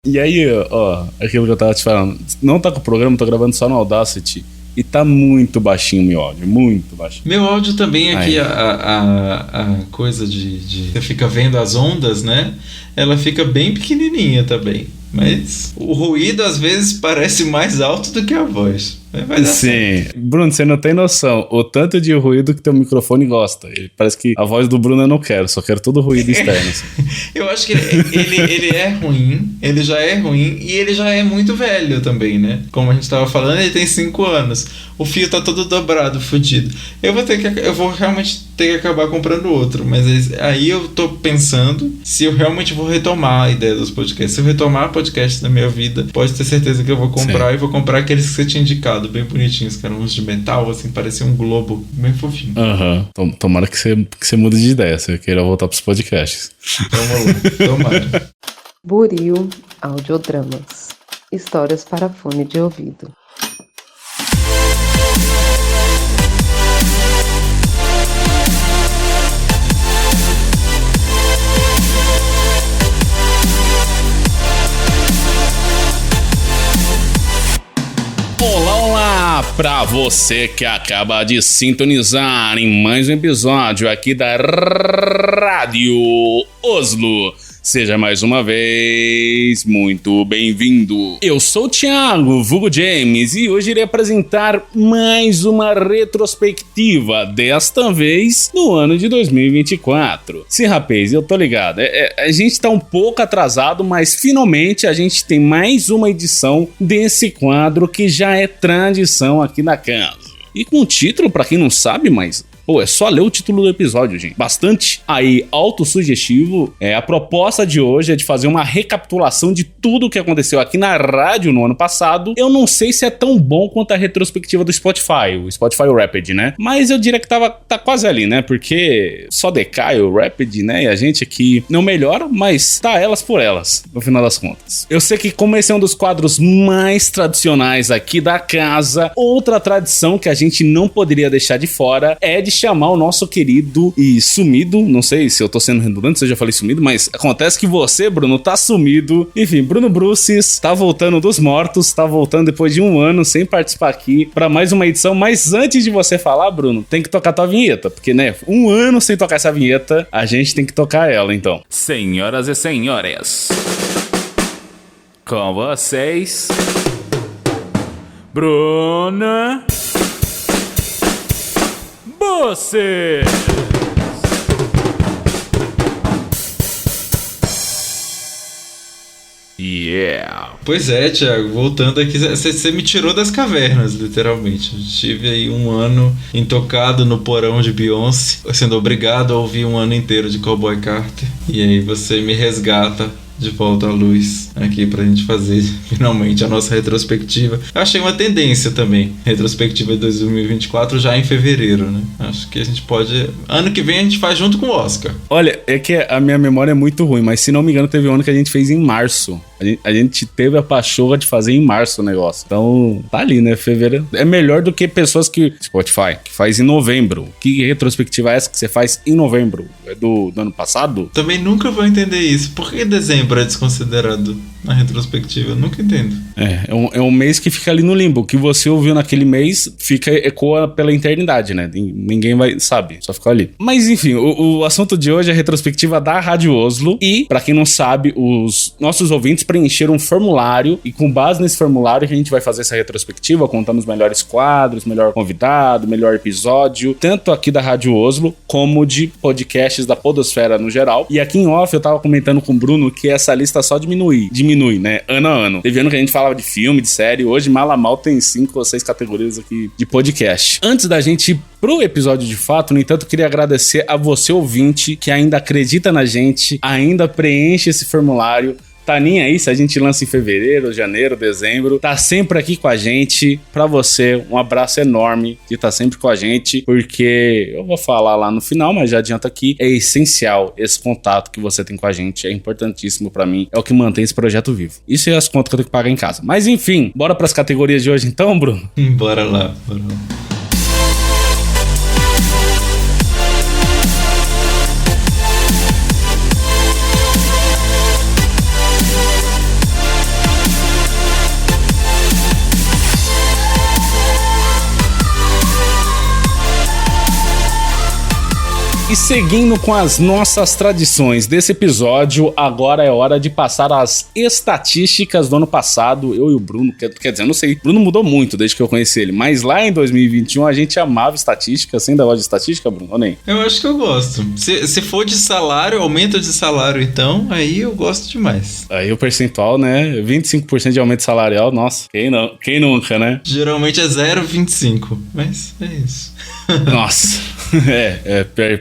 E aí, ó, aquilo que eu tava te falando, não tá com o programa, tô gravando só no Audacity. E tá muito baixinho o meu áudio, muito baixinho. Meu áudio também aqui, a coisa de... Você fica vendo as ondas, né? Ela fica bem pequenininha também. Mas o ruído às vezes parece mais alto do que a voz. Vai dar Sim. certo. Bruno, você não tem noção. O tanto de ruído que teu microfone gosta. Parece que a voz do Bruno eu não quero, só quero todo ruído externo. Assim. Eu acho que ele é ruim, ele já é ruim e ele já é muito velho também, né? Como a gente tava falando, ele tem 5 anos. O fio tá todo dobrado, fudido. Eu vou realmente ter que acabar comprando outro. Mas aí eu tô pensando se eu realmente vou retomar a ideia dos podcasts. Se eu retomar podcast na minha vida, pode ter certeza que eu vou comprar. Sim. E vou comprar aqueles que você tinha indicado, bem bonitinhos, que eram uns de metal, assim, parecia um globo, bem fofinho. Tomara que você mude de ideia, você queira voltar pros podcasts. Tomara. Buril Audiodramas. Histórias para fone de ouvido. Olá pra você que acaba de sintonizar em mais um episódio aqui da Rádio Oslo. Seja mais uma vez muito bem-vindo. Eu sou o Thiago, vulgo James, e hoje irei apresentar mais uma retrospectiva, desta vez no ano de 2024. Sim, rapaz, eu tô ligado, a gente tá um pouco atrasado, mas finalmente a gente tem mais uma edição desse quadro que já é tradição aqui na casa. E com o título, pra quem não sabe, mas... Pô, é só ler o título do episódio, gente. Bastante aí autossugestivo. A proposta de hoje é de fazer uma recapitulação de tudo o que aconteceu aqui na rádio no ano passado. Eu não sei se é tão bom quanto a retrospectiva do Spotify, o Spotify Rapid, né? Mas eu diria que tá quase ali, né? Porque só decai o Rapid, né? E a gente aqui não melhora, mas tá elas por elas, no final das contas. Eu sei que como esse é um dos quadros mais tradicionais aqui da casa, outra tradição que a gente não poderia deixar de fora é de chamar o nosso querido e sumido, não sei se eu tô sendo redundante, se eu já falei sumido, mas acontece que você, Bruno, tá sumido. Enfim, Bruno Bruces tá voltando dos mortos, tá voltando depois de um ano sem participar aqui pra mais uma edição, mas antes de você falar, Bruno, tem que tocar tua vinheta, porque, né, um ano sem tocar essa vinheta, a gente tem que tocar ela, então. Senhoras e senhores, com vocês, Bruna... Você! Yeah! Pois é, Thiago, voltando aqui, você me tirou das cavernas, literalmente. Eu estive aí um ano intocado no porão de Beyoncé, sendo obrigado a ouvir um ano inteiro de Cowboy Carter. E aí você me resgata de volta à luz aqui pra gente fazer finalmente a nossa retrospectiva. Eu achei uma tendência também, retrospectiva de 2024 já em fevereiro, né? Acho que a gente pode... Ano que vem a gente faz junto com o Oscar. Olha, é que a minha memória é muito ruim, mas se não me engano teve um ano que a gente fez em março. A gente teve a pachorra de fazer em março o negócio. Então, tá ali, né? Fevereiro. É melhor do que pessoas que... Spotify, que faz em novembro. Que retrospectiva é essa que você faz em novembro? É do ano passado? Também nunca vou entender isso. Por que dezembro é desconsiderado na retrospectiva? Eu nunca entendo. É um mês que fica ali no limbo. O que você ouviu naquele mês ecoa pela eternidade, né? Ninguém sabe, só ficou ali. Mas enfim, o assunto de hoje é a retrospectiva da Rádio Oslo. E, pra quem não sabe, os nossos ouvintes preencheram um formulário. E com base nesse formulário que a gente vai fazer essa retrospectiva, contando os melhores quadros, melhor convidado, melhor episódio, tanto aqui da Rádio Oslo, como de podcasts da podosfera no geral. E aqui em off eu tava comentando com o Bruno que essa lista só diminui, né? Ano a ano. Teve ano que a gente falava de filme, de série. Hoje, mal a mal, tem 5 ou 6 categorias aqui de podcast. Antes da gente ir pro episódio de fato, no entanto, queria agradecer a você, ouvinte, que ainda acredita na gente, ainda preenche esse formulário. Tá nem aí se a gente lança em fevereiro, janeiro, dezembro. Tá sempre aqui com a gente. Pra você, um abraço enorme de estar sempre com a gente, porque eu vou falar lá no final, mas já adianta aqui, é essencial esse contato que você tem com a gente. É importantíssimo pra mim. É o que mantém esse projeto vivo. Isso é as contas que eu tenho que pagar em casa. Mas enfim, bora pras categorias de hoje então, Bruno? Bora lá. seguindo com as nossas tradições desse episódio, agora é hora de passar as estatísticas do ano passado. Eu e o Bruno, quer dizer, eu não sei, o Bruno mudou muito desde que eu conheci ele, mas lá em 2021 a gente amava estatística. Você ainda gosta de estatística, Bruno? Ou nem? Eu acho que eu gosto. Se for de salário, aumento de salário então, aí eu gosto demais. Aí o percentual, né, 25% de aumento salarial, nossa, quem nunca, né? Geralmente é 0,25, mas é isso. Nossa,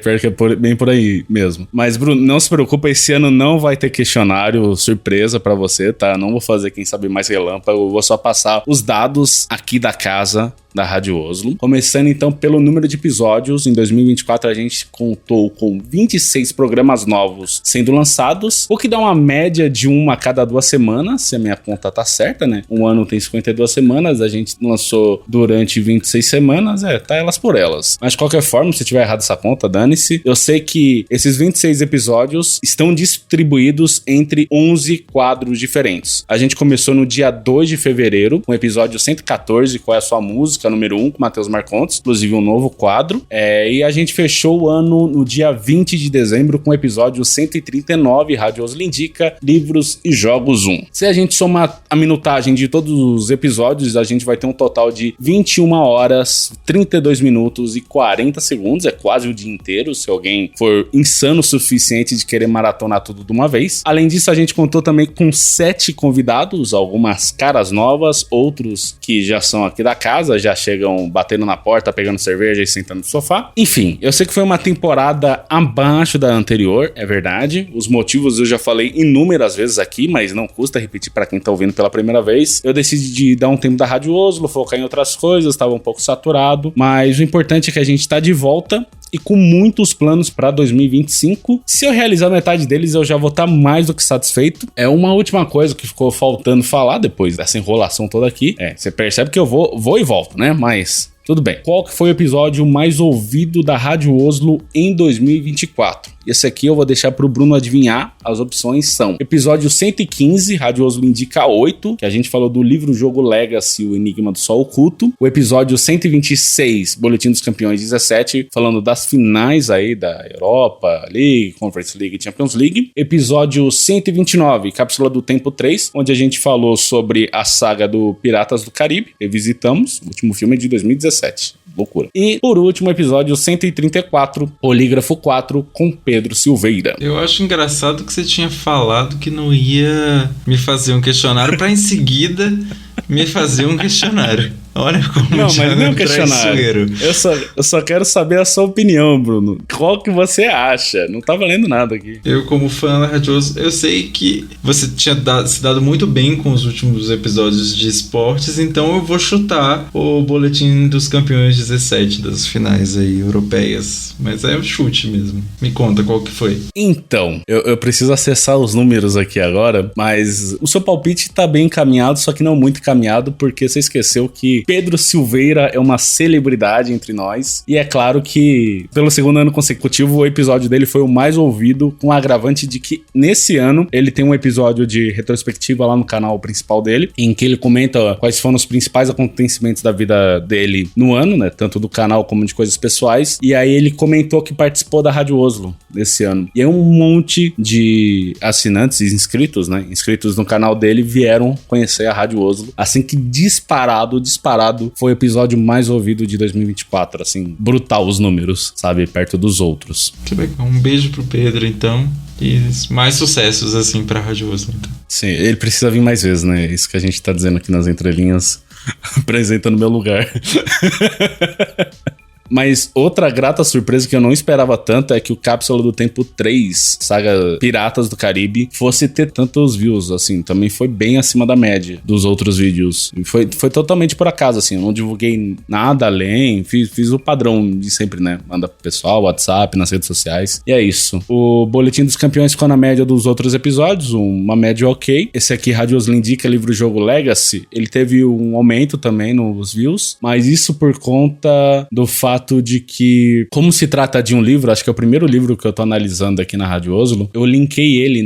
pior que é bem por aí mesmo. Mas, Bruno, não se preocupa, esse ano não vai ter questionário surpresa pra você, tá? Não vou fazer quem sabe mais relâmpago, eu vou só passar os dados aqui da casa da Rádio Oslo. Começando então pelo número de episódios, em 2024 a gente contou com 26 programas novos sendo lançados, o que dá uma média de uma a cada 2 semanas, se a minha conta tá certa, né? Um ano tem 52 semanas, a gente lançou durante 26 semanas, tá elas por elas. Mas de qualquer forma, se tiver errado essa conta, dane-se. Eu sei que esses 26 episódios estão distribuídos entre 11 quadros diferentes. A gente começou no dia 2 de fevereiro, com o episódio 114, Qual é a Sua Música, número 1, com Matheus Marcontes, inclusive um novo quadro. E a gente fechou o ano no dia 20 de dezembro com o episódio 139, Rádio Oslo Indica, Livros e Jogos 1. Se a gente somar a minutagem de todos os episódios, a gente vai ter um total de 21 horas, 32 minutos e 40 segundos, é quase o dia inteiro, se alguém for insano o suficiente de querer maratonar tudo de uma vez. Além disso, a gente contou também com 7 convidados, algumas caras novas, outros que já são aqui da casa, já chegam batendo na porta, pegando cerveja e sentando no sofá. Enfim, eu sei que foi uma temporada abaixo da anterior, é verdade. Os motivos eu já falei inúmeras vezes aqui, mas não custa repetir para quem tá ouvindo pela primeira vez. Eu decidi dar um tempo da Rádio Oslo, focar em outras coisas, estava um pouco saturado, mas o importante é que a gente tá de volta e com muitos planos para 2025. Se eu realizar metade deles, eu já vou estar mais do que satisfeito. É uma última coisa que ficou faltando falar depois dessa enrolação toda aqui. Você percebe que eu vou e volto, né? Mas tudo bem. Qual que foi o episódio mais ouvido da Rádio Oslo em 2024? Esse aqui eu vou deixar pro Bruno adivinhar. As opções são: episódio 115, Rádio Oslo Indica 8, que a gente falou do livro-jogo Legacy, o Enigma do Sol Oculto. O episódio 126, Boletim dos Campeões 17, falando das finais aí da Europa League, Conference League e Champions League. Episódio 129, Cápsula do Tempo 3, onde a gente falou sobre a saga do Piratas do Caribe. Revisitamos, o último filme é de 2017. Loucura. E, por último, episódio 134, Polígrafo 4, com Pedro Silveira. Eu acho engraçado que você tinha falado que não ia me fazer um questionário pra em seguida me fazer um questionário. Olha como não, mas não é um questionário. Eu só quero saber a sua opinião, Bruno. Qual que você acha? Não tá valendo nada aqui. Eu, como fã da Rádio Oslo, eu sei que você tinha se dado muito bem com os últimos episódios de esportes, então eu vou chutar o Boletim dos Campeões 17 das finais aí europeias. Mas é um chute mesmo. Me conta qual que foi. Então, eu preciso acessar os números aqui agora, mas o seu palpite tá bem encaminhado, só que não muito encaminhado, porque você esqueceu que Pedro Silveira é uma celebridade entre nós, e é claro que pelo segundo ano consecutivo o episódio dele foi o mais ouvido, com o agravante de que nesse ano ele tem um episódio de retrospectiva lá no canal principal dele, em que ele comenta quais foram os principais acontecimentos da vida dele no ano, né, tanto do canal como de coisas pessoais, e aí ele comentou que participou da Rádio Oslo desse ano, e aí um monte de assinantes e inscritos, né, inscritos no canal dele vieram conhecer a Rádio Oslo, assim que disparado foi o episódio mais ouvido de 2024, assim, brutal os números, sabe, perto dos outros. Que legal, um beijo pro Pedro, então, e mais sucessos, assim, pra Rádio Oslo, então. Sim, ele precisa vir mais vezes, né, isso que a gente tá dizendo aqui nas entrelinhas, apresenta no meu lugar. Mas outra grata surpresa que eu não esperava tanto é que o Cápsula do Tempo 3, saga Piratas do Caribe, fosse ter tantos views, assim, também foi bem acima da média dos outros vídeos. E foi totalmente por acaso, assim, eu não divulguei nada além, fiz o padrão de sempre, né? Manda pro pessoal, WhatsApp, nas redes sociais, e é isso. O Boletim dos Campeões ficou na média dos outros episódios, uma média ok. Esse aqui, Rádio Oslo Indica, livro-jogo Legacy, ele teve um aumento também nos views, mas isso por conta do fato de que, como se trata de um livro, acho que é o primeiro livro que eu tô analisando aqui na Rádio Oslo, eu linkei ele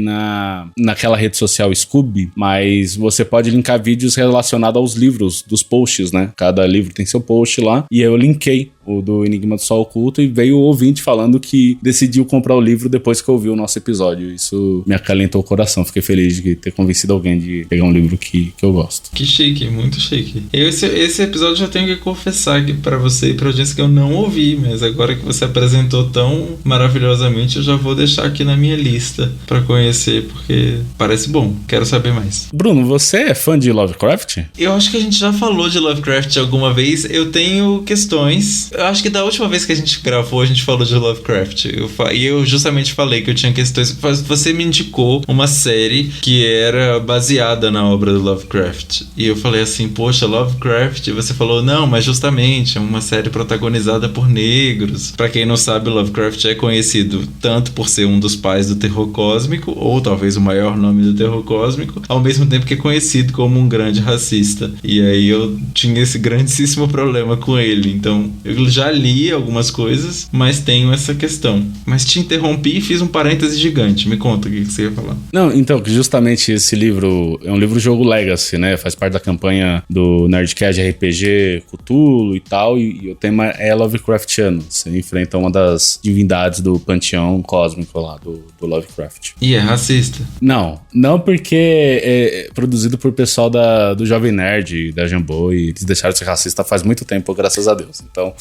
naquela rede social Scoob, mas você pode linkar vídeos relacionados aos livros dos posts, né? Cada livro tem seu post lá, e eu linkei o do Enigma do Sol Oculto, e veio o ouvinte falando que decidiu comprar o livro depois que ouviu o nosso episódio. Isso me acalentou o coração. Fiquei feliz de ter convencido alguém de pegar um livro que eu gosto. Que chique, muito chique. Esse episódio eu tenho que confessar aqui pra você e pra audiência que eu não ouvi, mas agora que você apresentou tão maravilhosamente, eu já vou deixar aqui na minha lista pra conhecer, porque parece bom. Quero saber mais. Bruno, você é fã de Lovecraft? Eu acho que a gente já falou de Lovecraft alguma vez. Eu tenho questões. Eu acho que da última vez que a gente gravou, a gente falou de Lovecraft. E eu justamente falei que eu tinha questões. Você me indicou uma série que era baseada na obra do Lovecraft. E eu falei assim, poxa, Lovecraft. E você falou, não, mas justamente é uma série protagonizada por negros. Pra quem não sabe, Lovecraft é conhecido tanto por ser um dos pais do terror cósmico, ou talvez o maior nome do terror cósmico, ao mesmo tempo que é conhecido como um grande racista. E aí eu tinha esse grandíssimo problema com ele. Então, eu já li algumas coisas, mas tenho essa questão. Mas te interrompi e fiz um parêntese gigante. Me conta o que você ia falar. Não, então, justamente esse livro é um livro-jogo Legacy, né? Faz parte da campanha do Nerdcast RPG Cthulhu e tal, e o tema é Lovecraftiano. Você enfrenta uma das divindades do panteão cósmico lá, do Lovecraft. E é racista? Não porque é produzido por pessoal do Jovem Nerd, da Jambô, e eles deixaram de ser racista faz muito tempo, graças a Deus. Então...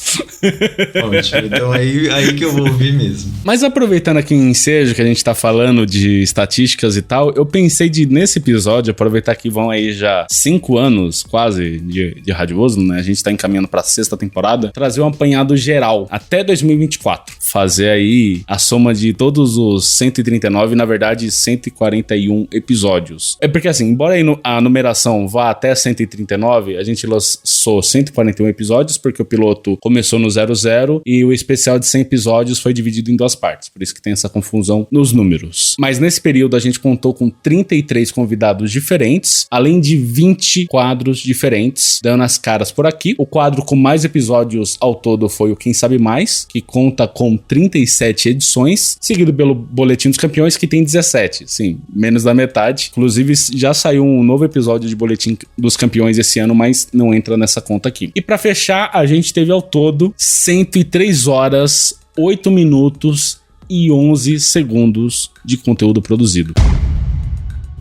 Ótimo, então aí que eu vou ouvir mesmo. Mas aproveitando aqui em ensejo, que a gente tá falando de estatísticas e tal, eu pensei nesse episódio, aproveitar que vão aí já 5 anos, quase, de Rádio Oslo, né? A gente tá encaminhando pra 6ª temporada, trazer um apanhado geral, até 2024. Fazer aí a soma de todos os 139, na verdade, 141 episódios. É porque assim, embora a numeração vá até 139, a gente lançou 141 episódios, porque o piloto começou no 00 e o especial de 100 episódios foi dividido em 2 partes, por isso que tem essa confusão nos números. Mas nesse período a gente contou com 33 convidados diferentes, além de 20 quadros diferentes, dando as caras por aqui. O quadro com mais episódios ao todo foi o Quem Sabe Mais, que conta com 37 edições, seguido pelo Boletim dos Campeões, que tem 17, sim, menos da metade. Inclusive já saiu um novo episódio de Boletim dos Campeões esse ano, mas não entra nessa conta aqui. E pra fechar, a gente teve ao todo 103 horas, 8 minutos e 11 segundos de conteúdo produzido.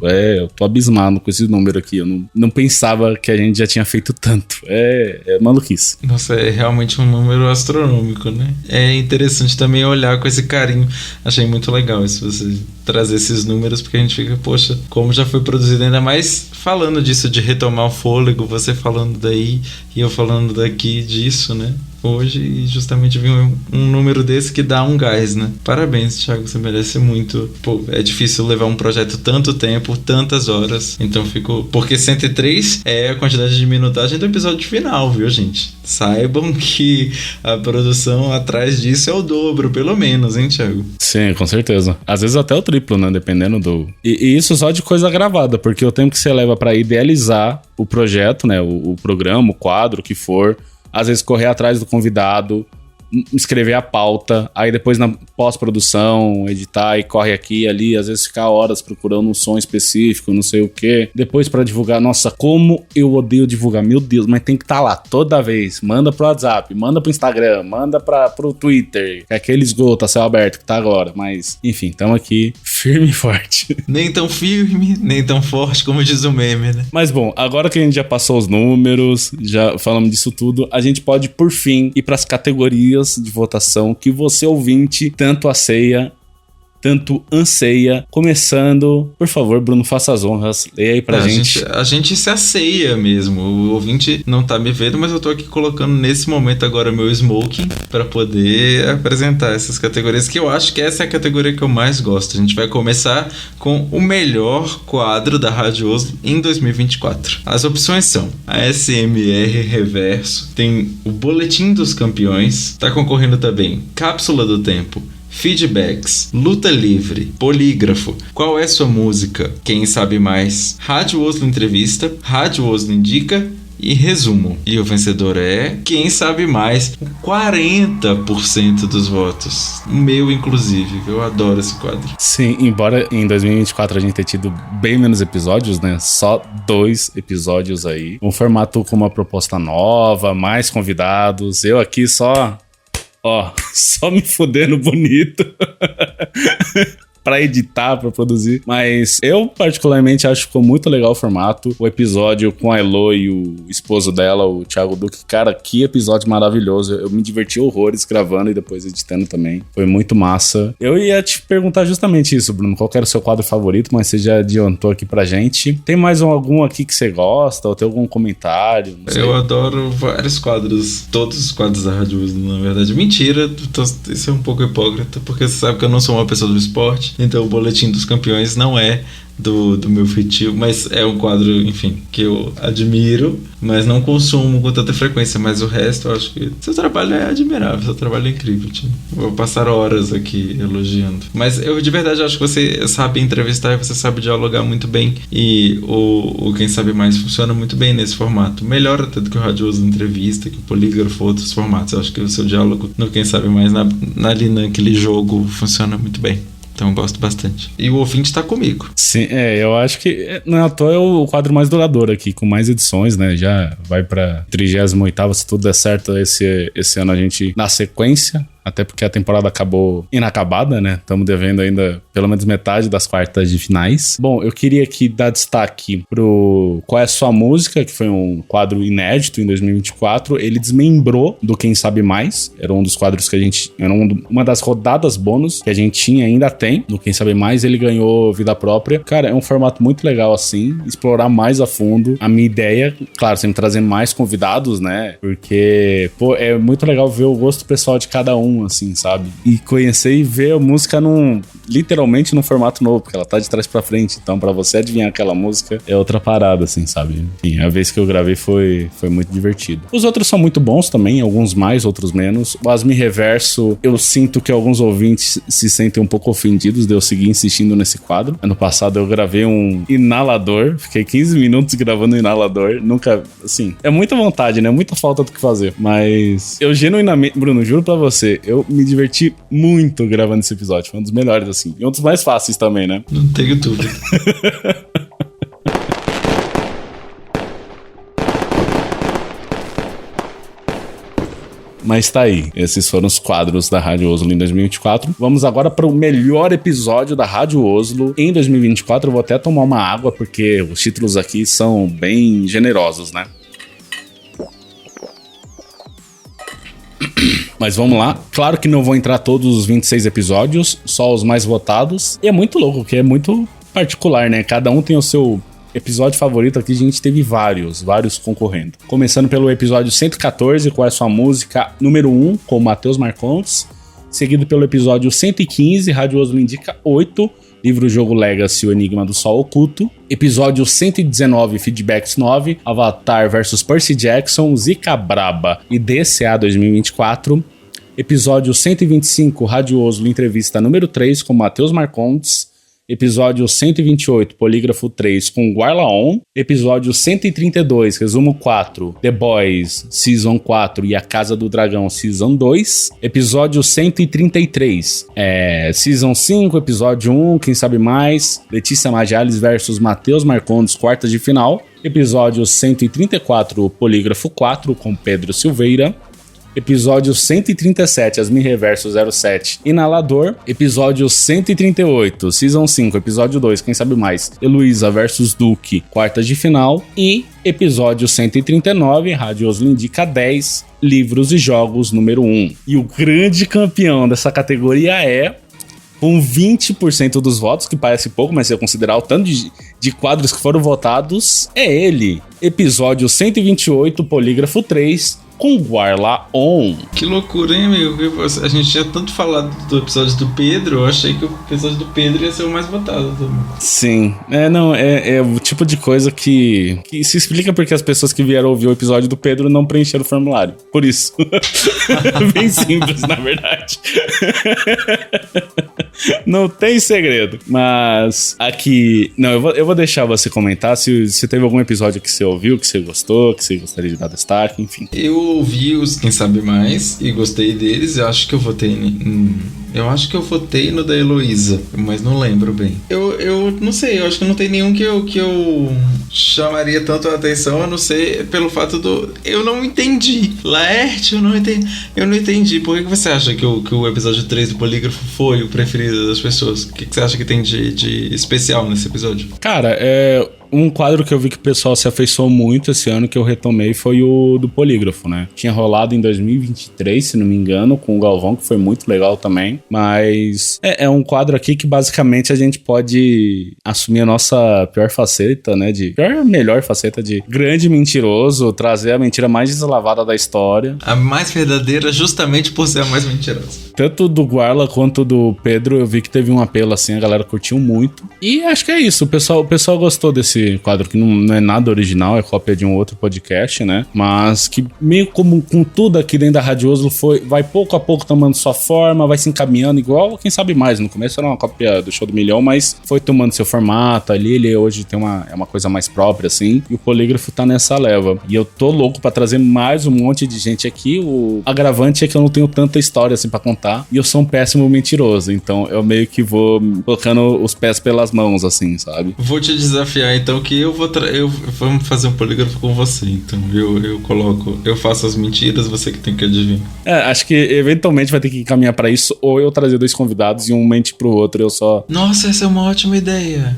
Eu tô abismado com esse número aqui. Eu não pensava que a gente já tinha feito tanto. É maluquice. Nossa, é realmente um número astronômico, né? É interessante também olhar com esse carinho. Achei muito legal isso, você trazer esses números, porque a gente fica, poxa, como já foi produzido, ainda mais falando disso, de retomar o fôlego, você falando daí e eu falando daqui disso, né? Hoje, e justamente vi um número desse que dá um gás, né? Parabéns, Thiago, você merece muito. Pô, é difícil levar um projeto tanto tempo, tantas horas, então fico... Porque 103 é a quantidade de minutagem do episódio final, viu, gente? Saibam que a produção atrás disso é o dobro, pelo menos, hein, Thiago? Sim, com certeza. Às vezes até o triplo, né? Dependendo do... E isso só de coisa gravada, porque o tempo que você leva pra idealizar o projeto, né? O programa, o quadro, o que for... Às vezes correr atrás do convidado, escrever a pauta, aí depois na pós-produção, editar e corre aqui e ali, às vezes ficar horas procurando um som específico, não sei o que. Depois pra divulgar, nossa, como eu odeio divulgar, meu Deus, mas tem que estar lá toda vez. Manda pro WhatsApp, manda pro Instagram, manda pro Twitter, é aquele esgoto a céu aberto que tá agora, mas enfim, estamos aqui firme e forte. Nem tão firme, nem tão forte como diz o meme, né? Mas bom, agora que a gente já passou os números, já falamos disso tudo, a gente pode por fim ir pras categorias de votação que você, ouvinte, tanto anseia. Começando, por favor, Bruno, faça as honras, leia aí pra gente. A gente se asseia mesmo. O ouvinte não tá me vendo, mas eu tô aqui colocando nesse momento agora meu smoking pra poder apresentar essas categorias, que eu acho que essa é a categoria que eu mais gosto. A gente vai começar com o melhor quadro da Rádio Oslo em 2024. As opções são a SMR Reverso, tem o Boletim dos Campeões, tá concorrendo também Cápsula do Tempo, Feedbacks, Luta Livre, Polígrafo, Qual é Sua Música, Quem Sabe Mais, Rádio Oslo Entrevista, Rádio Oslo Indica, e resumo. E o vencedor é Quem Sabe Mais, com 40% dos votos. O meu, inclusive. Eu adoro esse quadro. Sim, embora em 2024 a gente tenha tido bem menos episódios, né? Só 2 episódios aí. Um formato com uma proposta nova, mais convidados. Eu aqui só me fudendo bonito. Pra editar, pra produzir. Mas eu, particularmente, acho que ficou muito legal o formato. O episódio com a Elo e o esposo dela, o Thiago Duque. Cara, que episódio maravilhoso. Eu me diverti horrores gravando e depois editando também. Foi muito massa. Eu ia te perguntar justamente isso, Bruno. Qual era o seu quadro favorito, mas você já adiantou aqui pra gente. Tem mais algum aqui que você gosta? Ou tem algum comentário? Eu adoro vários quadros. Todos os quadros da Rádio Oslo, na verdade. Mentira, isso é um pouco hipócrita, porque você sabe que eu não sou uma pessoa do esporte. Então o Boletim dos Campeões não é do meu feitio, mas é um quadro, enfim, que eu admiro, mas não consumo com tanta frequência. Mas o resto, eu acho que seu trabalho é admirável, seu trabalho é incrível, tio. Vou passar horas aqui elogiando. Mas eu de verdade acho que você sabe entrevistar e você sabe dialogar muito bem. E o Quem Sabe Mais funciona muito bem nesse formato. Melhor até do que o Radioso Entrevista, que o Polígrafo, outros formatos. Eu acho que o seu diálogo no Quem Sabe Mais, ali naquele jogo, funciona muito bem. Então eu gosto bastante. E o ouvinte tá comigo. Sim, eu acho que não é à toa é o quadro mais duradouro aqui, com mais edições, né? Já vai pra 38ª, se tudo der certo esse ano a gente na sequência. Até porque a temporada acabou inacabada, né? Estamos devendo ainda pelo menos metade das quartas de finais. Bom, eu queria aqui dar destaque pro Qual é a Sua Música, que foi um quadro inédito em 2024. Ele desmembrou do Quem Sabe Mais. Era um dos quadros que a gente... Era uma das rodadas bônus que a gente tinha, ainda tem, do Quem Sabe Mais. Ele ganhou vida própria. Cara, é um formato muito legal, assim. Explorar mais a fundo. A minha ideia, claro, sempre trazendo mais convidados, né? Porque, pô, é muito legal ver o gosto pessoal de cada um, assim, sabe? E conhecer e ver a música literalmente num formato novo, porque ela tá de trás pra frente. Então, pra você adivinhar aquela música, é outra parada, assim, sabe? Enfim, a vez que eu gravei foi muito divertido. Os outros são muito bons também, alguns mais, outros menos. O Asmi Reverso, eu sinto que alguns ouvintes se sentem um pouco ofendidos de eu seguir insistindo nesse quadro. Ano passado eu gravei um inalador, fiquei 15 minutos gravando um inalador. Nunca, assim, é muita vontade, né? Muita falta do que fazer. Mas eu genuinamente, Bruno, juro pra você, eu me diverti muito gravando esse episódio. Foi um dos melhores, assim. E um dos mais fáceis também, né? Não tenho dúvida. Mas tá aí, esses foram os quadros da Rádio Oslo em 2024. Vamos agora para o melhor episódio da Rádio Oslo em 2024. Eu vou até tomar uma água, porque os títulos aqui são bem generosos, né? Mas vamos lá. Claro que não vão entrar todos os 26 episódios, só os mais votados. E é muito louco, porque é muito particular, né? Cada um tem o seu episódio favorito. Aqui a gente teve vários concorrendo. Começando pelo episódio 114, Qual é a Sua Música, número 1, com o Matheus Marcondes. Seguido pelo episódio 115, Rádio Oslo indica 8, Livro Jogo Legacy, O Enigma do Sol Oculto. Episódio 119, Feedbacks 9, Avatar vs Percy Jackson, Zika Braba e DCA 2024. Episódio 125, Rádio Oslo Entrevista número 3, com Matheus Marcondes. Episódio 128, Polígrafo 3, com Guarlaon. Episódio 132, Resumo 4, The Boys, Season 4 e A Casa do Dragão, Season 2. Episódio 133, Season 5, Episódio 1, Quem Sabe Mais, Letícia Majales versus Matheus Marcondes, quartas de final. Episódio 134, Polígrafo 4, com Pedro Silveira. Episódio 137, Asmi Reverso 07, Inalador. Episódio 138, Season 5, Episódio 2, Quem Sabe Mais, Heloísa versus Duque, quartas de final. E episódio 139, Rádio Oslo indica 10, Livros e Jogos, número 1. E o grande campeão dessa categoria é... com 20% dos votos, que parece pouco, mas se eu considerar o tanto de quadros que foram votados, é ele. Episódio 128, Polígrafo 3, com Guarlaon. Que loucura, hein, amigo? A gente tinha tanto falado do episódio do Pedro, eu achei que o episódio do Pedro ia ser o mais votado também. Sim. É o tipo de coisa que se explica porque as pessoas que vieram ouvir o episódio do Pedro não preencheram o formulário. Por isso. Bem simples, na verdade. Não tem segredo. Mas aqui... Não, eu vou deixar você comentar se teve algum episódio que você ouviu, que você gostou, que você gostaria de dar destaque, enfim. Eu ouvi os Quem Sabe Mais e gostei deles. Eu acho que eu votei no da Heloísa, mas não lembro bem. Eu não sei, eu acho que não tem nenhum que eu chamaria tanto a atenção, a não ser pelo fato do... Eu não entendi. Laerte, eu não entendi. Por que você acha que o episódio 3 do Polígrafo foi o preferido das pessoas? O que você acha que tem de especial nesse episódio? Cara, um quadro que eu vi que o pessoal se afeiçoou muito esse ano, que eu retomei, foi o do Polígrafo, né? Tinha rolado em 2023, se não me engano, com o Galvão, que foi muito legal também. Mas é um quadro aqui que basicamente a gente pode assumir a nossa pior faceta, né? Melhor faceta de grande mentiroso, trazer a mentira mais deslavada da história. A mais verdadeira justamente por ser a mais mentirosa. Tanto do Guarla quanto do Pedro, eu vi que teve um apelo assim, a galera curtiu muito. E acho que é isso, o pessoal gostou desse quadro que não é nada original, é cópia de um outro podcast, né? Mas que meio como com tudo aqui dentro da Rádio Oslo vai pouco a pouco tomando sua forma, vai se encaminhando igual, quem sabe mais. No começo era uma cópia do Show do Milhão, mas foi tomando seu formato ali, ele hoje tem uma coisa mais própria, assim, e o Polígrafo tá nessa leva. E eu tô louco pra trazer mais um monte de gente aqui. O agravante é que eu não tenho tanta história assim pra contar, e eu sou um péssimo mentiroso, então eu meio que vou colocando os pés pelas mãos, assim, sabe? Vou te desafiar, então, que vamos fazer um polígrafo com você, então eu faço as mentiras, você que tem que adivinhar. Acho que eventualmente vai ter que caminhar pra isso, ou eu trazer 2 convidados e um mente pro outro, eu só... Nossa, essa é uma ótima ideia.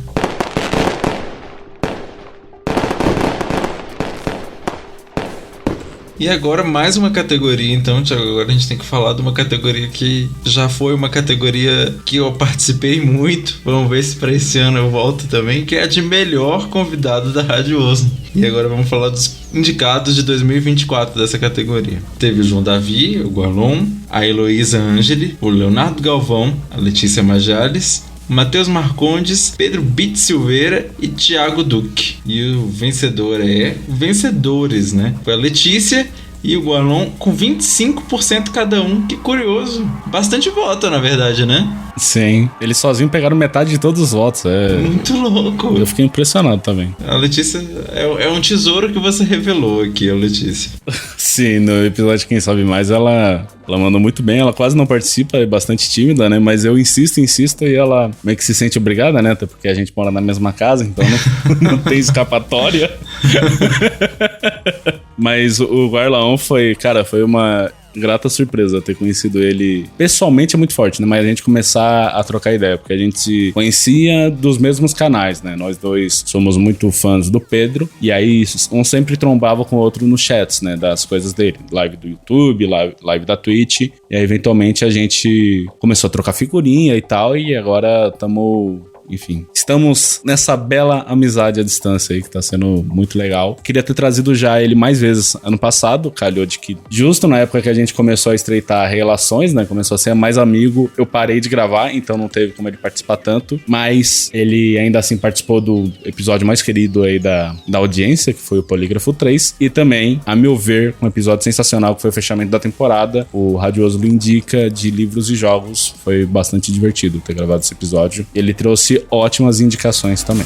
E agora mais uma categoria, então, Thiago, agora a gente tem que falar de uma categoria que já foi uma categoria que eu participei muito. Vamos ver se para esse ano eu volto também, que é a de melhor convidado da Rádio Oslo. E agora vamos falar dos indicados de 2024 dessa categoria. Teve o João Davi, o Gualon, a Heloísa Angeli, o Leonardo Galvão, a Letícia Majales, Matheus Marcondes, Pedro Bit Silveira e Thiago Duque. E o vencedor vencedores, né? Foi a Letícia e o Gualon com 25% cada um. Que curioso. Bastante voto, na verdade, né? Sim. Eles sozinhos pegaram metade de todos os votos. Muito louco. Eu fiquei impressionado também. A Letícia é um tesouro que você revelou aqui, a Letícia. Sim, no episódio Quem Sabe Mais, ela mandou muito bem. Ela quase não participa, é bastante tímida, né? Mas eu insisto e ela meio que se sente obrigada, né? Até porque a gente mora na mesma casa, então não tem escapatória. Mas o Guarlaão foi uma grata surpresa ter conhecido ele. Pessoalmente é muito forte, né? Mas a gente começar a trocar ideia, porque a gente se conhecia dos mesmos canais, né? Nós dois somos muito fãs do Pedro, e aí um sempre trombava com o outro nos chats, né? Das coisas dele. Live do YouTube, live da Twitch, e aí eventualmente a gente começou a trocar figurinha e tal, e agora estamos nessa bela amizade à distância aí, que tá sendo muito legal. Queria ter trazido já ele mais vezes ano passado, calhou de que justo na época que a gente começou a estreitar relações, né, começou a ser mais amigo, eu parei de gravar, então não teve como ele participar tanto, mas ele ainda assim participou do episódio mais querido aí da audiência, que foi o Polígrafo 3, e também, a meu ver, um episódio sensacional que foi o fechamento da temporada, o Rádio Oslo Indica de livros e jogos. Foi bastante divertido ter gravado esse episódio. Ele trouxe ótimas indicações também.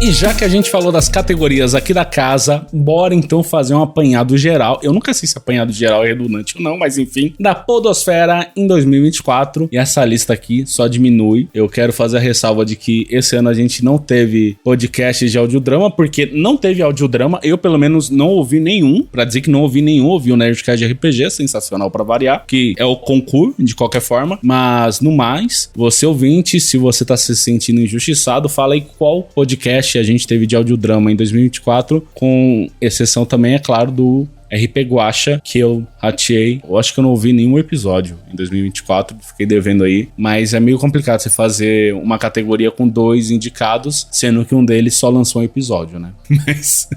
E já que a gente falou das categorias aqui da casa, bora então fazer um apanhado geral. Eu nunca sei se apanhado geral é redundante ou não, mas enfim, da Podosfera em 2024. E essa lista aqui só diminui. Eu quero fazer a ressalva de que esse ano a gente não teve podcast de audiodrama, porque não teve audiodrama. Eu, pelo menos, não ouvi nenhum. Pra dizer que não ouvi nenhum, ouvi o Nerdcast de RPG, sensacional pra variar, que é o concurso, de qualquer forma. Mas, no mais, você ouvinte, se você tá se sentindo injustiçado, fala aí qual podcast a gente teve de audiodrama em 2024, com exceção também, é claro, do RP Guacha, que eu rateei. Eu acho que eu não ouvi nenhum episódio em 2024, fiquei devendo aí. Mas é meio complicado você fazer uma categoria com 2 indicados, sendo que um deles só lançou um episódio, né? Mas,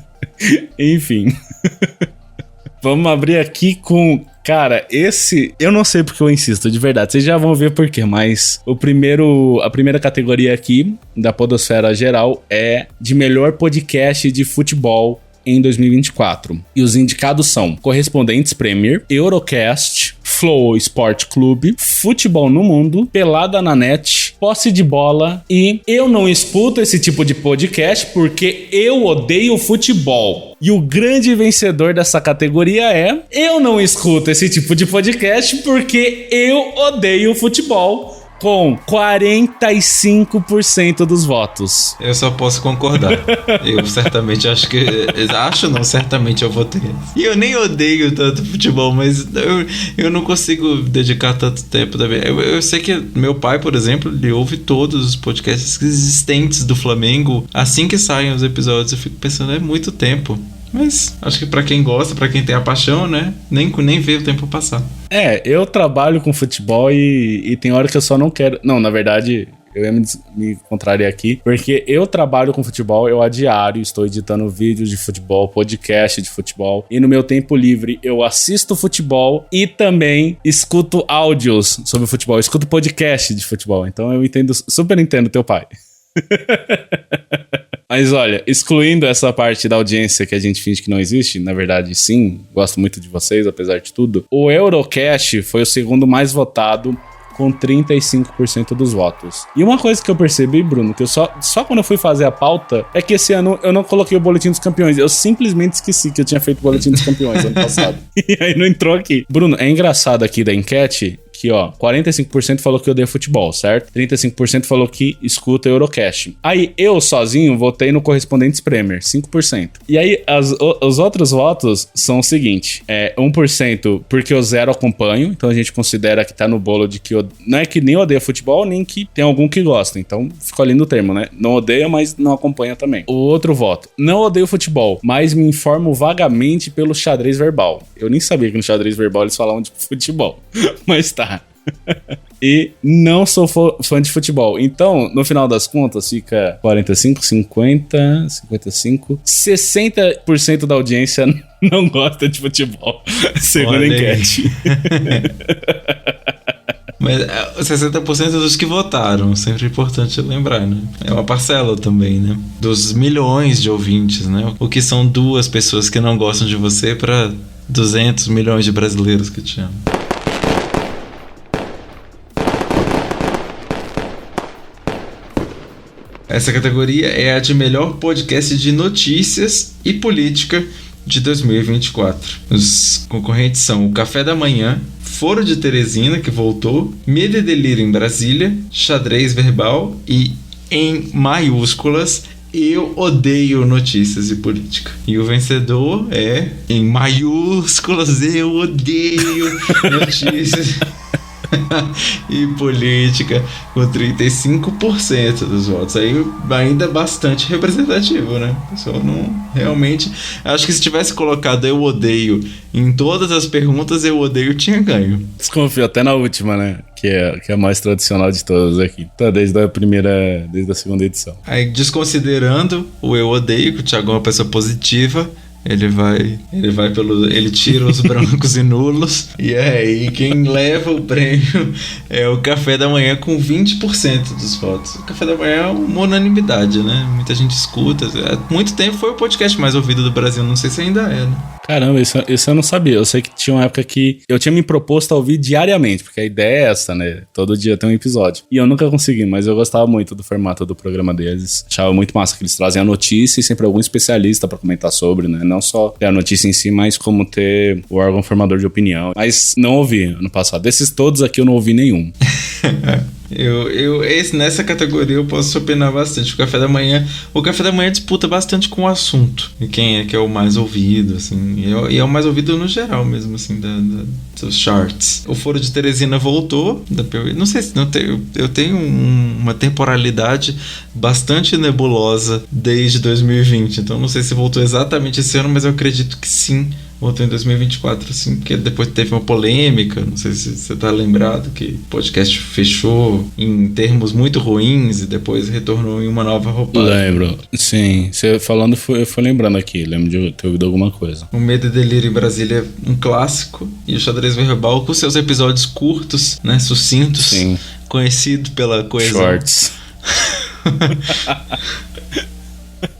enfim. Vamos abrir aqui com... Cara, esse... Eu não sei porque eu insisto, de verdade. Vocês já vão ver por quê, mas a primeira categoria aqui da podosfera geral é de melhor podcast de futebol em 2024. E os indicados são Correspondentes Premier, Eurocast, Flow Sport Clube, Futebol no Mundo, Pelada na Net, Posse de Bola e Eu Não Escuto esse tipo de podcast porque eu odeio futebol. E o grande vencedor dessa categoria é Eu Não Escuto esse tipo de podcast porque eu odeio futebol, com 45% dos votos. Eu só posso concordar. Eu certamente acho que... certamente eu votei. E eu nem odeio tanto futebol, mas eu não consigo dedicar tanto tempo da vida. Eu sei que meu pai, por exemplo, ele ouve todos os podcasts existentes do Flamengo. Assim que saem os episódios, eu fico pensando, é muito tempo. Mas acho que pra quem gosta, pra quem tem a paixão, né? Nem vê o tempo passar. Eu trabalho com futebol e tem hora que eu só não quero... Não, na verdade, eu ia me contrariar aqui, porque eu trabalho com futebol, eu a diário estou editando vídeos de futebol, podcast de futebol, e no meu tempo livre eu assisto futebol e também escuto áudios sobre futebol, eu escuto podcast de futebol, então eu super entendo teu pai. Mas olha, excluindo essa parte da audiência que a gente finge que não existe, na verdade sim, gosto muito de vocês, apesar de tudo, o Eurocast foi o segundo mais votado, com 35% dos votos. E uma coisa que eu percebi, Bruno, que eu só quando eu fui fazer a pauta, é que esse ano eu não coloquei o Boletim dos Campeões. Eu simplesmente esqueci que eu tinha feito o Boletim dos Campeões ano passado. E aí não entrou aqui. Bruno, é engraçado aqui da enquete que, ó, 45% falou que odeia futebol, certo? 35% falou que escuta Eurocast. Aí eu sozinho votei no Correspondentes Premier, 5%. E aí os outros votos são o seguinte, 1% porque eu zero acompanho, então a gente considera que tá no bolo de que não é que nem odeia futebol, nem que tem algum que gosta, então ficou ali no termo, né? Não odeia, mas não acompanha também. O outro voto, não odeio futebol, mas me informo vagamente pelo xadrez verbal. Eu nem sabia que no xadrez verbal eles falavam de futebol, mas tá. E não sou fã de futebol. Então, no final das contas, fica 45, 50, 55, 60% da audiência não gosta de futebol, segundo a enquete. Mas 60% dos que votaram, sempre é importante lembrar, né? É uma parcela também, né? Dos milhões de ouvintes, né? O que são 2 pessoas que não gostam de você para 200 milhões de brasileiros que te amam. Essa categoria é a de melhor podcast de notícias e política de 2024. Os concorrentes são o Café da Manhã, Foro de Teresina, que voltou, Medo e Delírio em Brasília, Xadrez Verbal e, em maiúsculas, Eu Odeio Notícias e Política. E o vencedor é, em maiúsculas, Eu Odeio Notícias e Política, com 35% dos votos. Aí ainda bastante representativo, né? Só não realmente... Acho que se tivesse colocado Eu Odeio em todas as perguntas, Eu Odeio tinha ganho. Desconfio até na última, né? Que é a mais tradicional de todas aqui. Tá, desde a segunda edição. Aí, desconsiderando o Eu Odeio, que o Thiago é uma pessoa positiva, ele tira os brancos e nulos, e aí quem leva o prêmio é o Café da Manhã com 20% dos votos. O Café da Manhã é uma unanimidade, né? Muita gente escuta. Há muito tempo foi o podcast mais ouvido do Brasil, não sei se ainda é, né? Caramba, isso eu não sabia. Eu sei que tinha uma época que eu tinha me proposto a ouvir diariamente, porque a ideia é essa, né? Todo dia tem um episódio. E eu nunca consegui, mas eu gostava muito do formato do programa deles. Achava muito massa que eles trazem a notícia e sempre algum especialista pra comentar sobre, né? Não só ter a notícia em si, mas como ter o órgão formador de opinião. Mas não ouvi ano passado. Desses todos aqui eu não ouvi nenhum. Nessa categoria eu posso opinar bastante. O café da manhã disputa bastante com o assunto. E quem é que é o mais ouvido, assim. E é o mais ouvido no geral mesmo, assim, dos charts. O Foro de Teresina voltou. Não sei se eu tenho uma temporalidade bastante nebulosa desde 2020. Então não sei se voltou exatamente esse ano, mas eu acredito que sim. Voltou em 2024, assim, porque depois teve uma polêmica, não sei se você tá lembrado, que o podcast fechou em termos muito ruins e depois retornou em uma nova roupagem. Lembro, sim. Você falando, eu fui lembrando aqui, lembro de ter ouvido alguma coisa. O Medo e Delírio em Brasília é um clássico, e o Xadrez Verbal com seus episódios curtos, né, sucintos, sim. Conhecido pela coesão. Shorts.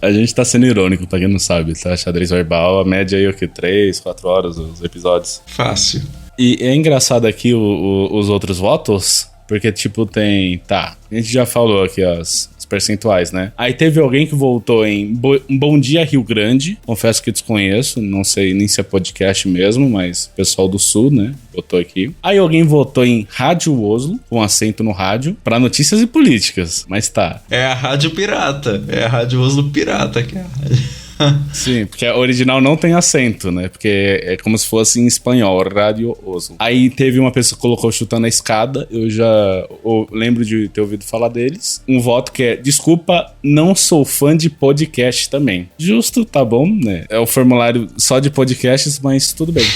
A gente tá sendo irônico, pra quem não sabe, tá? Xadrez Verbal, a média aí é o que? 3, 4 horas os episódios. Fácil. E é engraçado aqui os outros votos, porque tipo tem... Tá, a gente já falou aqui os percentuais, né? Aí teve alguém que voltou em Bom Dia Rio Grande, confesso que desconheço, não sei nem se é podcast mesmo, mas pessoal do Sul, né? Votou aqui. Aí alguém votou em Rádio Oslo, com acento no rádio, pra notícias e políticas, mas tá. É a Rádio Pirata, é a Rádio Oslo Pirata que é a rádio. Sim, porque a original não tem acento, né? Porque é como se fosse em espanhol, Rádio Oslo. Aí teve uma pessoa que colocou Chutando a Escada, eu lembro de ter ouvido falar deles. Um voto que é, desculpa, não sou fã de podcast também. Justo, tá bom, né? É o formulário só de podcasts, mas tudo bem.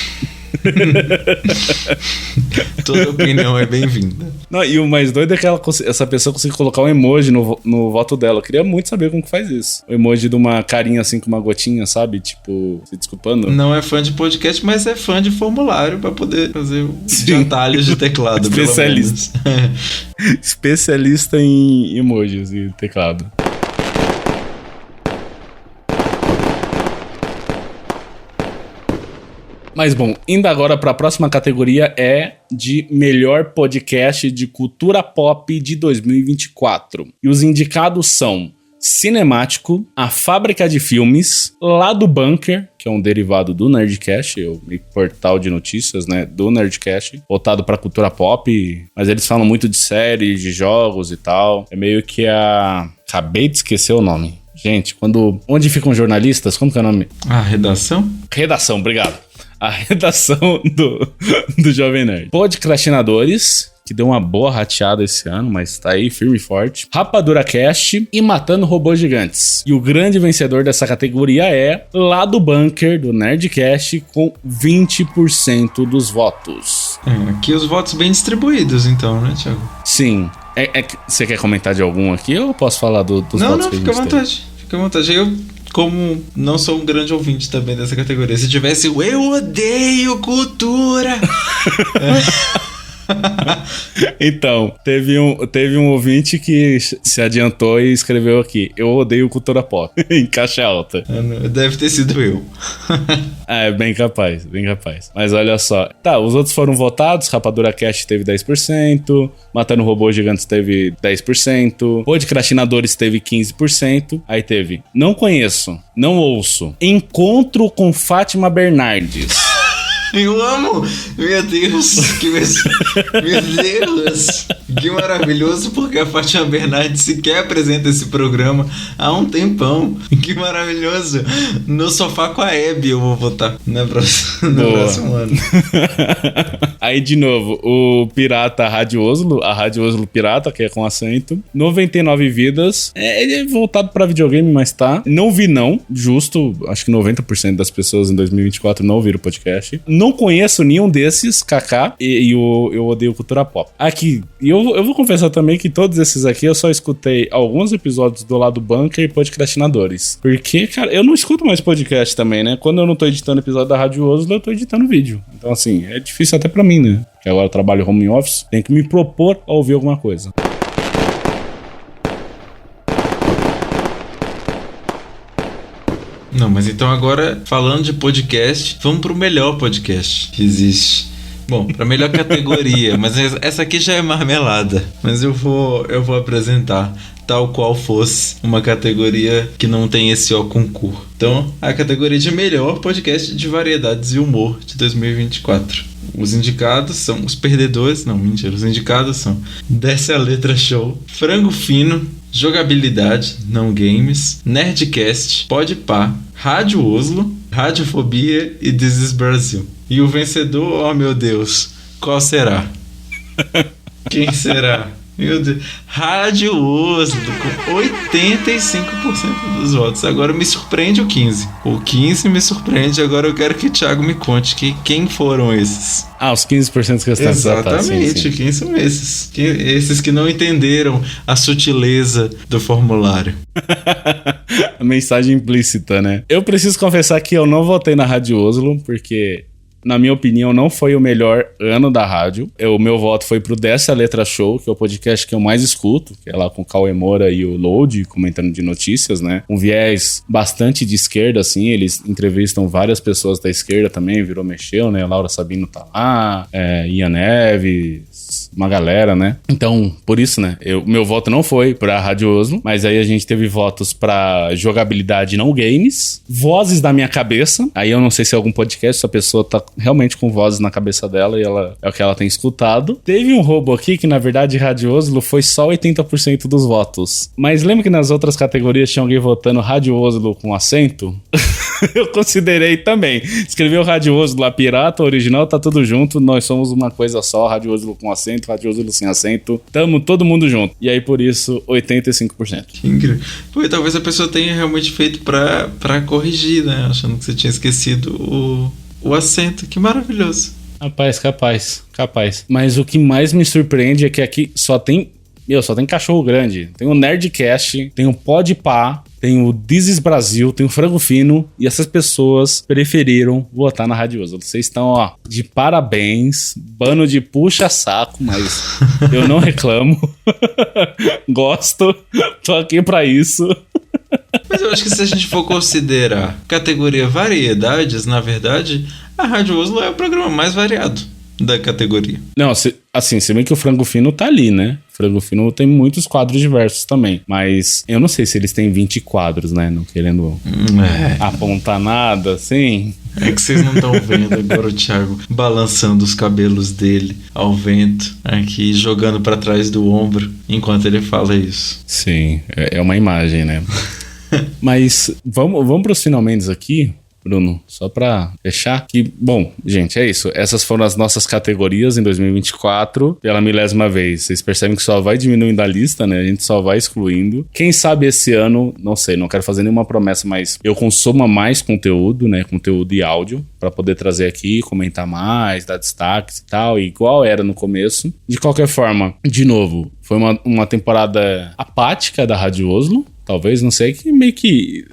Toda opinião é bem-vinda. Não, e o mais doido é que essa pessoa conseguiu colocar um emoji no voto dela. Eu queria muito saber como que faz isso. O emoji de uma carinha assim com uma gotinha, sabe? Tipo, se desculpando. Não é fã de podcast, mas é fã de formulário pra poder fazer de atalhos de teclado. Especialista. Especialista em emojis e teclado. Mas bom, indo agora para a próxima categoria é de melhor podcast de cultura pop de 2024. E os indicados são Cinemático, A Fábrica de Filmes, Lá do Bunker, que é um derivado do Nerdcast, o portal de notícias, né, do Nerdcast, voltado para cultura pop, mas eles falam muito de séries, de jogos e tal. É meio que acabei de esquecer o nome. Gente, onde ficam jornalistas? Como que é o nome? A redação? Redação, obrigado. A redação do Jovem Nerd. Podcastinadores, que deu uma boa rateada esse ano, mas tá aí firme e forte. Rapadura Cast e Matando Robôs Gigantes. E o grande vencedor dessa categoria é Lá do Bunker, do Nerdcast, com 20% dos votos. Aqui os votos bem distribuídos, então, né, Thiago? Sim. Você quer comentar de algum aqui ou eu posso falar dos votos que a gente Não, fica à vontade. Fica à vontade. Eu, como não sou um grande ouvinte também dessa categoria, se tivesse eu odeio cultura... Então, teve um ouvinte que se adiantou e escreveu aqui: eu odeio cultura pop, em caixa alta. Deve ter sido eu. Bem capaz, bem capaz. Mas olha só. Tá, os outros foram votados. Rapadura Cast teve 10%, Matando Robôs Gigantes teve 10%, Podcastinadores teve 15%. Aí teve Não Conheço, Não Ouço, Encontro com Fátima Bernardes. Eu amo! Meu Deus! Meu Deus! Que maravilhoso, porque a Fátima Bernardes sequer apresenta esse programa há um tempão. Que maravilhoso! No sofá com a Hebe eu vou votar no próximo ano. Aí, de novo, o pirata a Rádio Oslo Pirata, que é com acento. 99 vidas. Ele é voltado pra videogame, mas tá. Não vi não, justo. Acho que 90% das pessoas em 2024 não viram o podcast. Não conheço nenhum desses, Kaká, e eu odeio cultura pop. Aqui, e eu vou confessar também que todos esses aqui eu só escutei alguns episódios do Lado Bunker e Podcastinadores. Porque, cara, eu não escuto mais podcast também, né? Quando eu não tô editando episódio da Rádio Oslo, eu tô editando vídeo. Então, assim, é difícil até pra mim, né? Porque agora eu trabalho home office, tenho que me propor a ouvir alguma coisa. Não, mas então agora, falando de podcast, vamos pro melhor podcast que existe. Bom, pra melhor categoria, mas essa aqui já é marmelada. Mas eu vou apresentar tal qual fosse uma categoria que não tem esse ó concurso. Então, a categoria de melhor podcast de variedades e humor de 2024. Os indicados são os perdedores, não, mentira, os indicados são Desce a Letra Show, Frango Fino, Jogabilidade, não games, Nerdcast, Podpah, Rádio Oslo, Radiofobia e This is Brasil. E o vencedor, oh meu Deus, qual será? Quem será? Meu Deus, Rádio Oslo com 85% dos votos. Agora me surpreende o 15. O 15 me surpreende. Agora eu quero que o Thiago me conte quem foram esses. Os 15% que estão. Exatamente, Sim. Quem são esses? Esses que não entenderam a sutileza do formulário. A mensagem implícita, né? Eu preciso confessar que eu não votei na Rádio Oslo, porque, na minha opinião, não foi o melhor ano da rádio. O meu voto foi pro Desce a Letra Show, que é o podcast que eu mais escuto, que é lá com o Cauê Moura e o Load, comentando de notícias, né? Um viés bastante de esquerda, assim, eles entrevistam várias pessoas da esquerda também, virou mexeu, né? Laura Sabino tá lá, Ian Neves, uma galera, né? Então, por isso, né? Meu voto não foi pra Rádio Oslo, mas aí a gente teve votos pra Jogabilidade Não Games, Vozes da Minha Cabeça, aí eu não sei se é algum podcast, se a pessoa tá realmente com vozes na cabeça dela e é o que ela tem escutado. Teve um roubo aqui que, na verdade, Rádio Oslo foi só 80% dos votos. Mas lembra que nas outras categorias tinha alguém votando Rádio Oslo com acento? Eu considerei também. Escreveu Rádio Oslo lá, pirata, original, tá tudo junto. Nós somos uma coisa só, Rádio Oslo com acento, Rádio Oslo sem acento. Tamo todo mundo junto. E aí, por isso, 85%. Que incrível. Pô, talvez a pessoa tenha realmente feito pra corrigir, né? Achando que você tinha esquecido o acento. Que maravilhoso. Capaz. Mas o que mais me surpreende é que aqui só tem cachorro grande. Tem o Nerdcast, tem o Podpah, tem o This is Brasil, tem o Frango Fino, e essas pessoas preferiram votar na Rádio Oslo. Vocês estão, de parabéns, bando de puxa-saco, mas eu não reclamo. Gosto, tô aqui pra isso. Mas eu acho que se a gente for considerar categoria variedades, na verdade, a Rádio Oslo é o programa mais variado da categoria. Não, se bem que o Frango Fino tá ali, né? O Frango Fino tem muitos quadros diversos também. Mas eu não sei se eles têm 20 quadros, né? Não querendo apontar nada, assim. É que vocês não estão vendo agora o Thiago balançando os cabelos dele ao vento, aqui jogando pra trás do ombro, enquanto ele fala isso. Sim, é uma imagem, né? Mas vamos pros finalmente aqui, Bruno, só pra fechar. Que, bom, gente, é isso. Essas foram as nossas categorias em 2024, pela 1000ª vez. Vocês percebem que só vai diminuindo a lista, né? A gente só vai excluindo. Quem sabe esse ano, não sei, não quero fazer nenhuma promessa, mas eu consuma mais conteúdo, né? Conteúdo e áudio, pra poder trazer aqui, comentar mais, dar destaques e tal, igual era no começo. De qualquer forma, de novo, foi uma temporada apática da Rádio Oslo. Talvez, não sei, que meio que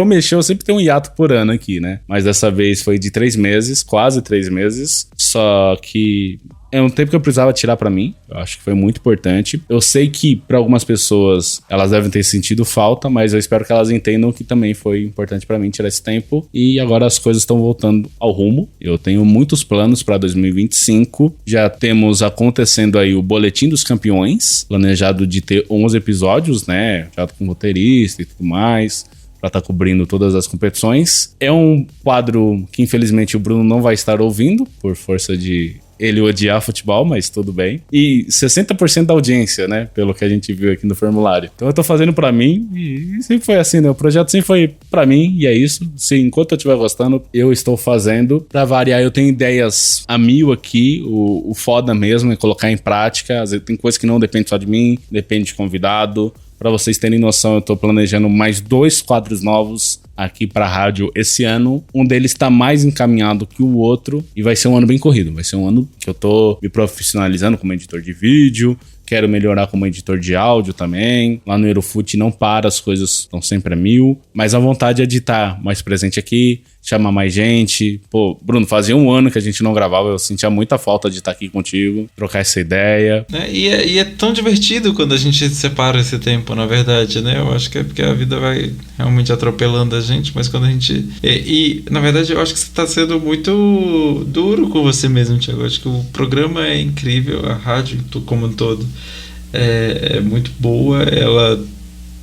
mexeu, sempre tem um hiato por ano aqui, né? Mas dessa vez foi de 3 meses, quase 3 meses, só que é um tempo que eu precisava tirar pra mim. Eu acho que foi muito importante. Eu sei que pra algumas pessoas elas devem ter sentido falta, mas eu espero que elas entendam que também foi importante pra mim tirar esse tempo. E agora as coisas estão voltando ao rumo. Eu tenho muitos planos pra 2025. Já temos acontecendo aí o Boletim dos Campeões, planejado de ter 11 episódios, né? Já com roteirista e tudo mais, pra estar cobrindo todas as competições. É um quadro que infelizmente o Bruno não vai estar ouvindo, por força de ele odiar futebol, mas tudo bem. E 60% da audiência, né? Pelo que a gente viu aqui no formulário. Então eu tô fazendo pra mim e sempre foi assim, né? O projeto sempre foi pra mim e é isso. Se enquanto eu estiver gostando, eu estou fazendo. Pra variar, eu tenho ideias a 1000 aqui. O foda mesmo é colocar em prática. Às vezes tem coisa que não depende só de mim, depende de convidado. Pra vocês terem noção, eu tô planejando mais 2 quadros novos aqui pra rádio esse ano. Um deles tá mais encaminhado que o outro e vai ser um ano bem corrido. Vai ser um ano que eu tô me profissionalizando como editor de vídeo, quero melhorar como editor de áudio também. Lá no Eurofute não para, as coisas estão sempre a 1000, mas a vontade é de estar mais presente aqui, chamar mais gente. Pô, Bruno, fazia 1 ano que a gente não gravava, eu sentia muita falta de estar aqui contigo, trocar essa ideia. E é tão divertido quando a gente separa esse tempo, na verdade, né? Eu acho que é porque a vida vai realmente atropelando a gente, mas quando a gente... na verdade, eu acho que você tá sendo muito duro com você mesmo, Thiago. Eu acho que o programa é incrível, a rádio como um todo é muito boa, ela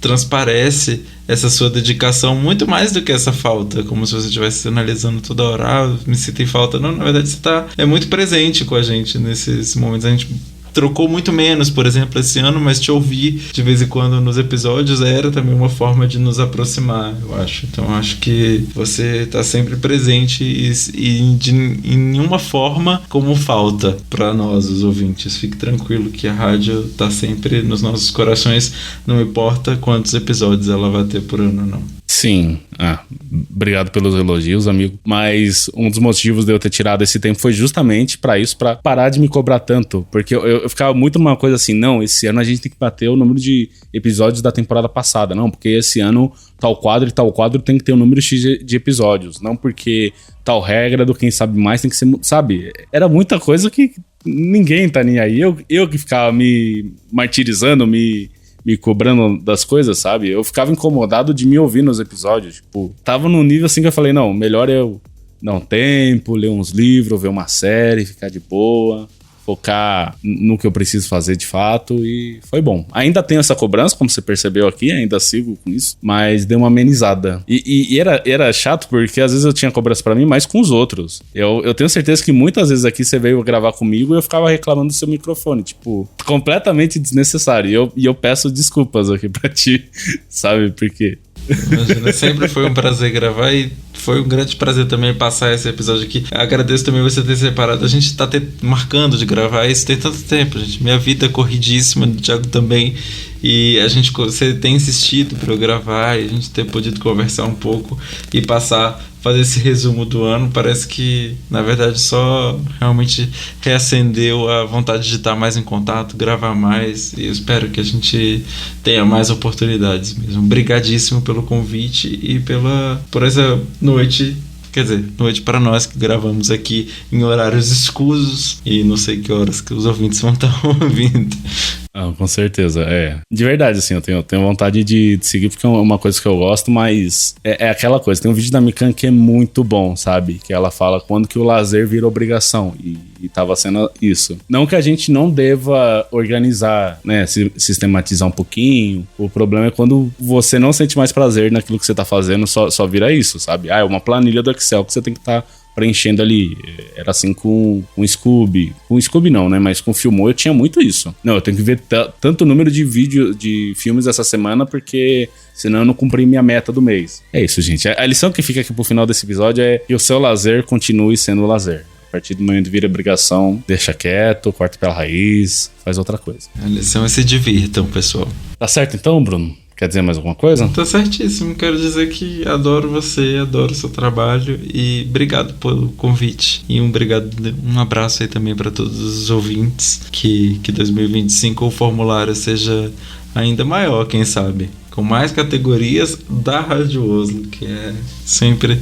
transparece essa sua dedicação muito mais do que essa falta, como se você estivesse analisando toda hora, me sinto em falta. Não, na verdade você é muito presente com a gente nesses momentos. A gente trocou muito menos, por exemplo, esse ano, mas te ouvir de vez em quando nos episódios era também uma forma de nos aproximar, eu acho. Então eu acho que você está sempre presente e em nenhuma forma como falta para nós, os ouvintes. Fique tranquilo que a rádio está sempre nos nossos corações, não importa quantos episódios ela vai ter por ano, não. Sim, obrigado pelos elogios, amigo. Mas um dos motivos de eu ter tirado esse tempo foi justamente pra isso, pra parar de me cobrar tanto. Porque eu ficava muito numa coisa assim, não, esse ano a gente tem que bater o número de episódios da temporada passada. Não, porque esse ano tal quadro e tal quadro tem que ter um número X de episódios. Não porque tal regra do quem sabe mais tem que ser... Sabe? Era muita coisa que ninguém tá nem aí. Eu que ficava me martirizando, me cobrando das coisas, sabe? Eu ficava incomodado de me ouvir nos episódios. Tipo, tava num nível assim que eu falei, não, melhor eu dar um tempo, ler uns livros, ver uma série, ficar de boa, focar no que eu preciso fazer de fato, e foi bom. Ainda tenho essa cobrança, como você percebeu aqui, ainda sigo com isso, mas deu uma amenizada. E era chato porque às vezes eu tinha cobrança pra mim, mas com os outros. Eu tenho certeza que muitas vezes aqui você veio gravar comigo e eu ficava reclamando do seu microfone, tipo, completamente desnecessário. E eu peço desculpas aqui pra ti, sabe? Porque... Imagina, sempre foi um prazer gravar e foi um grande prazer também passar esse episódio aqui. Agradeço também você ter separado. A gente tá marcando de gravar isso tem tanto tempo, gente. Minha vida é corridíssima, do Thiago também. E você tem insistido para eu gravar e a gente ter podido conversar um pouco e fazer esse resumo do ano. Parece que, na verdade, só realmente reacendeu a vontade de estar mais em contato, gravar mais, e eu espero que a gente tenha mais oportunidades mesmo. Obrigadíssimo pelo convite e por essa noite. Quer dizer, noite para nós que gravamos aqui em horários escusos e não sei que horas que os ouvintes vão estar ouvindo. Com certeza, de verdade, assim, eu tenho vontade de seguir porque é uma coisa que eu gosto, mas é aquela coisa, tem um vídeo da Mikan que é muito bom, sabe? Que ela fala quando que o lazer vira obrigação, e tava sendo isso. Não que a gente não deva organizar, né, sistematizar um pouquinho, o problema é quando você não sente mais prazer naquilo que você tá fazendo, só vira isso, sabe? É uma planilha do Excel que você tem que estar preenchendo ali. Era assim com o Scooby. Com o Scooby não, né? Mas com o Filmou eu tinha muito isso. Não, eu tenho que ver tanto número de filmes essa semana, porque senão eu não cumpri minha meta do mês. É isso, gente. A lição que fica aqui pro final desse episódio é que o seu lazer continue sendo lazer. A partir do momento que vira obrigação, deixa quieto, corta pela raiz, faz outra coisa. A lição é se divirtam, pessoal. Tá certo então, Bruno? Quer dizer mais alguma coisa? Tá certíssimo. Quero dizer que adoro você, adoro o seu trabalho e obrigado pelo convite. E um abraço aí também para todos os ouvintes. Que 2025 o formulário seja ainda maior, quem sabe. Com mais categorias da Rádio Oslo, que é sempre...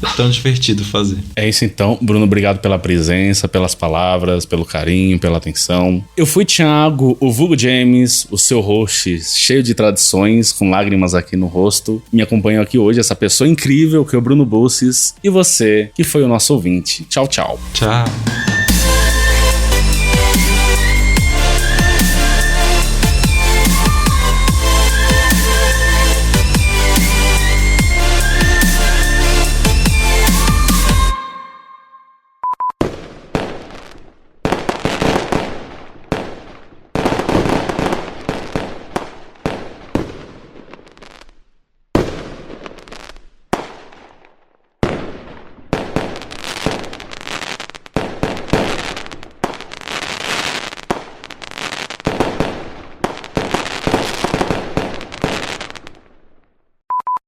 É tão divertido fazer. É isso então, Bruno, obrigado pela presença, pelas palavras, pelo carinho, pela atenção. Eu fui Thiago, o vulgo James, o seu host cheio de tradições, com lágrimas aqui no rosto. Me acompanhou aqui hoje essa pessoa incrível que é o Bruno Bussis, e você, que foi o nosso ouvinte. Tchau, tchau. Tchau.